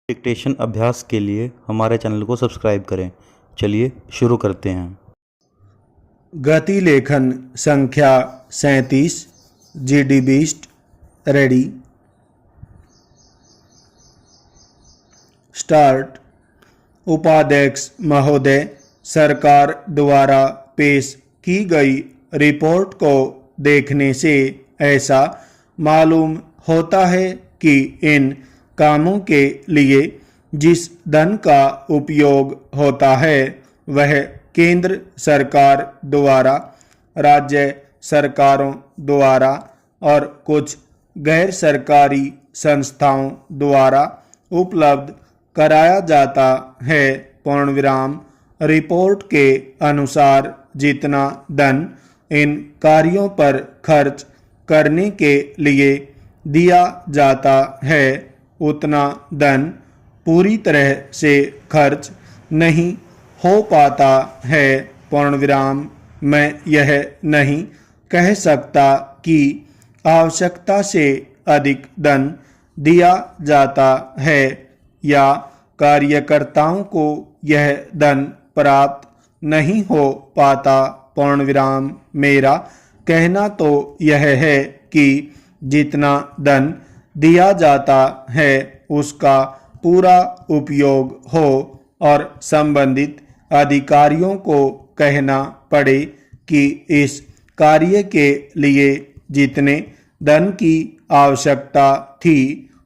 Dictation अभ्यास के लिए हमारे चैनल को सब्सक्राइब करें। चलिए शुरू करते हैं। गति लेखन संख्या 37 GD बीस्ट रेडी स्टार्ट। उपाध्यक्ष महोदय, सरकार द्वारा पेश की गई रिपोर्ट को देखने से ऐसा मालूम होता है कि इन कामों के लिए जिस धन का उपयोग होता है वह केंद्र सरकार द्वारा, राज्य सरकारों द्वारा और कुछ गैर सरकारी संस्थाओं द्वारा उपलब्ध कराया जाता है। पूर्णविराम। रिपोर्ट के अनुसार जितना धन इन कार्यों पर खर्च करने के लिए दिया जाता है उतना धन पूरी तरह से खर्च नहीं हो पाता है। पूर्णविराम। मैं यह नहीं कह सकता कि आवश्यकता से अधिक धन दिया जाता है या कार्यकर्ताओं को यह धन प्राप्त नहीं हो पाता। पूर्णविराम। मेरा कहना तो यह है कि जितना धन दिया जाता है उसका पूरा उपयोग हो और संबंधित अधिकारियों को कहना पड़े कि इस कार्य के लिए जितने धन की आवश्यकता थी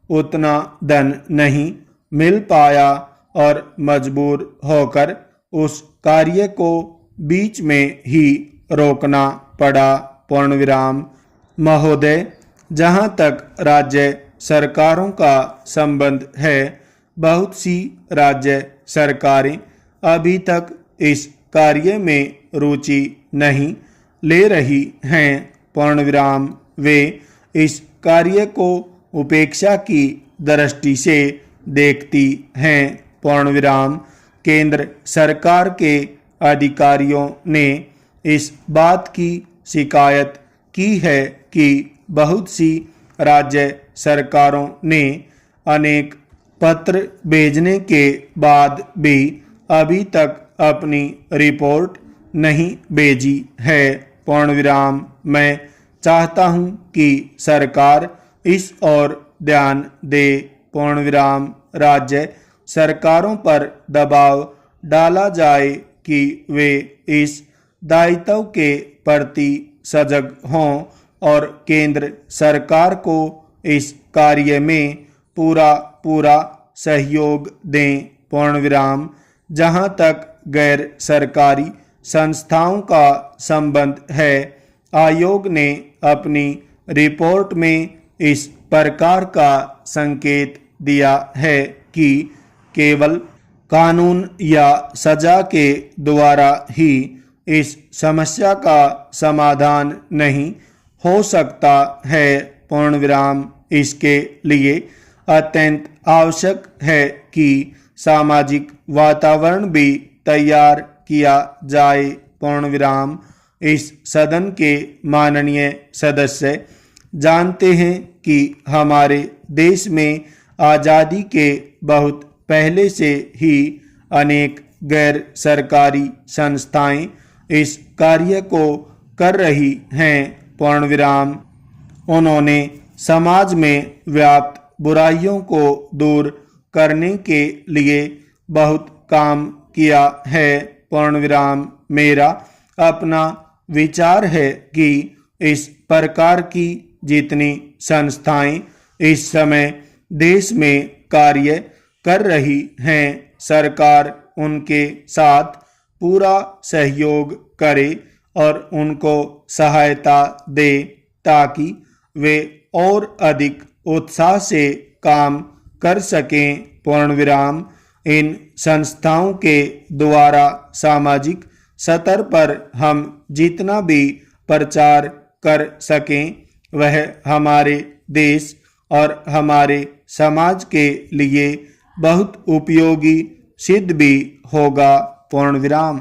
उतना धन नहीं मिल पाया और मजबूर होकर उस कार्य को बीच में ही रोकना पड़ा। पूर्णविराम। महोदय, जहाँ तक राज्य सरकारों का संबंध है, बहुत सी राज्य सरकारें अभी तक इस कार्य में रुचि नहीं ले रही हैं। पूर्णविराम। वे इस कार्य को उपेक्षा की दृष्टि से देखती हैं। पूर्णविराम। केंद्र सरकार के अधिकारियों ने इस बात की शिकायत की है कि बहुत सी राज्य सरकारों ने अनेक पत्र भेजने के बाद भी अभी तक अपनी रिपोर्ट नहीं भेजी है। पूर्णविराम। मैं चाहता हूं कि सरकार इस ओर ध्यान दे। पूर्णविराम। राज्य सरकारों पर दबाव डाला जाए कि वे इस दायित्व के प्रति सजग हों और केंद्र सरकार को इस कार्य में पूरा सहयोग दें। पूर्णविराम। जहाँ तक गैर सरकारी संस्थाओं का संबंध है, आयोग ने अपनी रिपोर्ट में इस प्रकार का संकेत दिया है कि केवल कानून या सजा के द्वारा ही इस समस्या का समाधान नहीं हो सकता है। पूर्णविराम। इसके लिए अत्यंत आवश्यक है कि सामाजिक वातावरण भी तैयार किया जाए। पूर्णविराम। इस सदन के माननीय सदस्य जानते हैं कि हमारे देश में आज़ादी के बहुत पहले से ही अनेक गैर सरकारी संस्थाएं इस कार्य को कर रही हैं। पूर्णविराम। उन्होंने समाज में व्याप्त बुराइयों को दूर करने के लिए बहुत काम किया है। पूर्णविराम। मेरा अपना विचार है कि इस प्रकार की जितनी संस्थाएं इस समय देश में कार्य कर रही हैं, सरकार उनके साथ पूरा सहयोग करे और उनको सहायता दे ताकि वे और अधिक उत्साह से काम कर सकें। पूर्णविराम। इन संस्थाओं के द्वारा सामाजिक स्तर पर हम जितना भी प्रचार कर सकें वह हमारे देश और हमारे समाज के लिए बहुत उपयोगी सिद्ध भी होगा। पूर्णविराम।